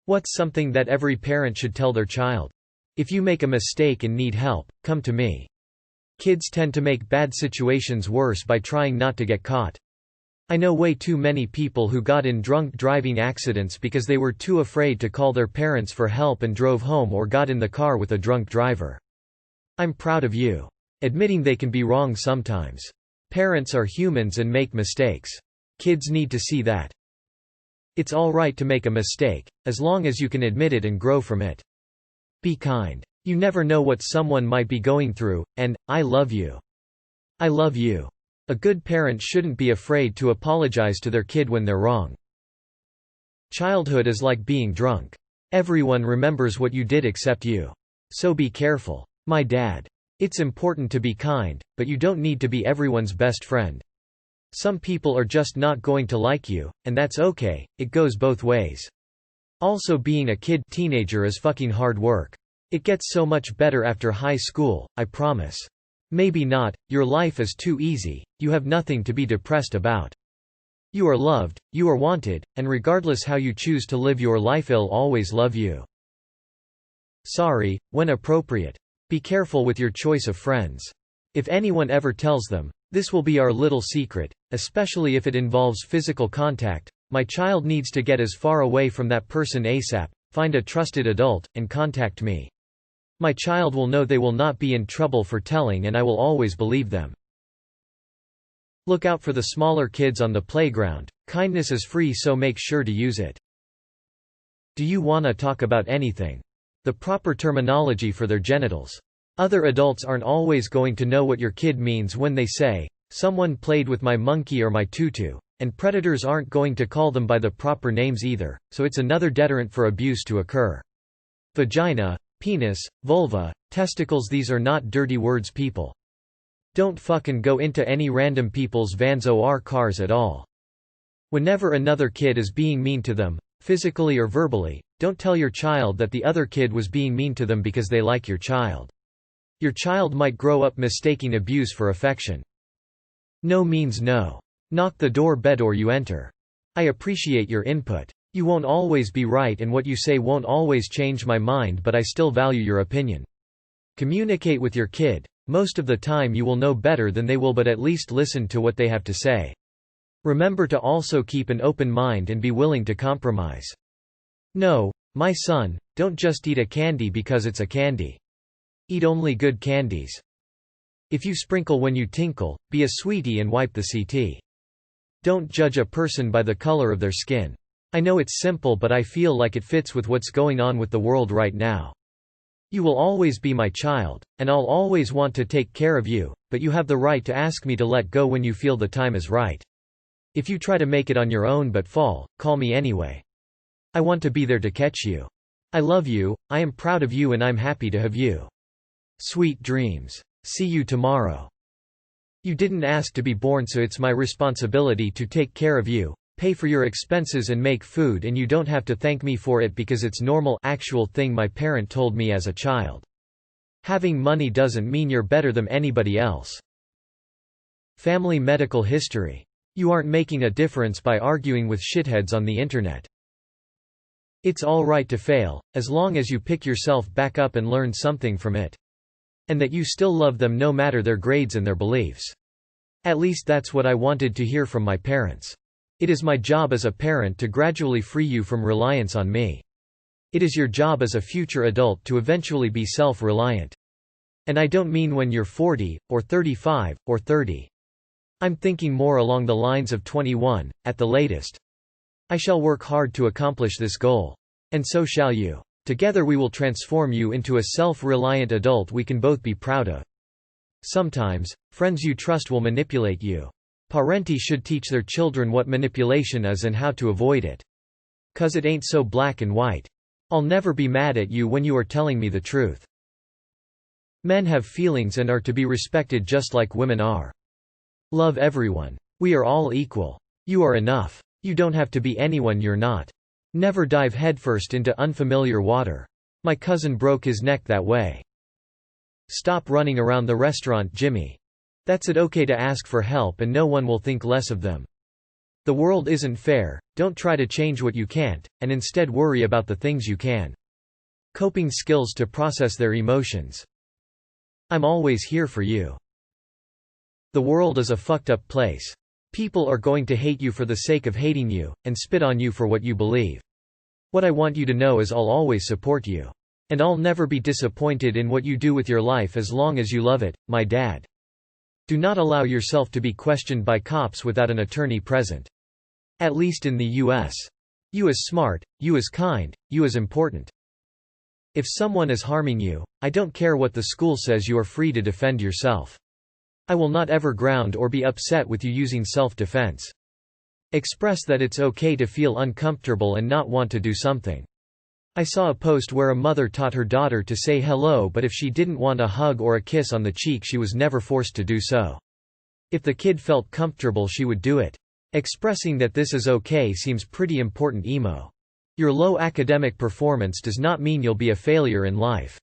What's something that every parent should tell their child? If you make a mistake and need help, come to me. Kids tend to make bad situations worse by trying not to get caught. I know way too many people who got in drunk driving accidents because they were too afraid to call their parents for help and drove home or got in the car with a drunk driver. I'm proud of you. Admitting they can be wrong sometimes. Parents are humans and make mistakes. Kids need to see that. It's all right to make a mistake, as long as you can admit it and grow from it. Be kind. You never know what someone might be going through, and, I love you. I love you. A good parent shouldn't be afraid to apologize to their kid when they're wrong. Childhood is like being drunk. Everyone remembers what you did except you. So be careful. My dad. It's important to be kind, but you don't need to be everyone's best friend. Some people are just not going to like you, and that's okay, it goes both ways. Also, being a teenager is fucking hard work. It gets so much better after high school, I promise. Maybe not, your life is too easy, you have nothing to be depressed about. You are loved, you are wanted, and regardless how you choose to live your life, I'll always love you. Sorry, when appropriate. Be careful with your choice of friends. If anyone ever tells them, "This will be our little secret," especially if it involves physical contact, my child needs to get as far away from that person ASAP, find a trusted adult, and contact me. My child will know they will not be in trouble for telling, and I will always believe them. Look out for the smaller kids on the playground. Kindness is free, so make sure to use it. Do you wanna talk about anything? The proper terminology for their genitals. Other adults aren't always going to know what your kid means when they say, "Someone played with my monkey or my tutu," and predators aren't going to call them by the proper names either, so it's another deterrent for abuse to occur. Vagina, penis, vulva, testicles, these are not dirty words, people. Don't fucking go into any random people's vans or cars at all. Whenever another kid is being mean to them, physically or verbally, don't tell your child that the other kid was being mean to them because they like your child. Your child might grow up mistaking abuse for affection. No means no. Knock the door bed or you enter. I appreciate your input. You won't always be right and what you say won't always change my mind, but I still value your opinion. Communicate with your kid. Most of the time you will know better than they will, but at least listen to what they have to say. Remember to also keep an open mind and be willing to compromise. No, my son, don't just eat a candy because it's a candy. Eat only good candies. If you sprinkle when you tinkle, be a sweetie and wipe the CT. Don't judge a person by the color of their skin. I know it's simple, but I feel like it fits with what's going on with the world right now. You will always be my child, and I'll always want to take care of you, but you have the right to ask me to let go when you feel the time is right. If you try to make it on your own but fall, call me anyway. I want to be there to catch you. I love you, I am proud of you, and I'm happy to have you. Sweet dreams. See you tomorrow. You didn't ask to be born, so it's my responsibility to take care of you, pay for your expenses and make food, and you don't have to thank me for it because it's normal actual thing my parent told me as a child. Having money doesn't mean you're better than anybody else. Family medical history. You aren't making a difference by arguing with shitheads on the internet. It's all right to fail, as long as you pick yourself back up and learn something from it. And that you still love them no matter their grades and their beliefs. At least that's what I wanted to hear from my parents. It is my job as a parent to gradually free you from reliance on me. It is your job as a future adult to eventually be self-reliant. And I don't mean when you're 40, or 35, or 30. I'm thinking more along the lines of 21, at the latest. I shall work hard to accomplish this goal. And so shall you. Together we will transform you into a self-reliant adult we can both be proud of. Sometimes, friends you trust will manipulate you. Parenti should teach their children what manipulation is and how to avoid it. 'Cause it ain't so black and white. I'll never be mad at you when you are telling me the truth. Men have feelings and are to be respected just like women are. Love everyone. We are all equal. You are enough. You don't have to be anyone you're not. Never dive headfirst into unfamiliar water. My cousin broke his neck that way. Stop running around the restaurant, Jimmy. That's it. Okay to ask for help and no one will think less of them. The world isn't fair, Don't try to change what you can't, and instead worry about the things you can. Coping skills to process their emotions. I'm always here for you. The world is a fucked up place. People are going to hate you for the sake of hating you, and spit on you for what you believe. What I want you to know is I'll always support you. And I'll never be disappointed in what you do with your life as long as you love it, my dad. Do not allow yourself to be questioned by cops without an attorney present. At least in the US. You is smart, you is kind, you is important. If someone is harming you, I don't care what the school says, you are free to defend yourself. I will not ever ground or be upset with you using self-defense. Express that it's okay to feel uncomfortable and not want to do something. I saw a post where a mother taught her daughter to say hello, but if she didn't want a hug or a kiss on the cheek, she was never forced to do so. If the kid felt comfortable, she would do it. Expressing that this is okay seems pretty important. Emo. Your low academic performance does not mean you'll be a failure in life.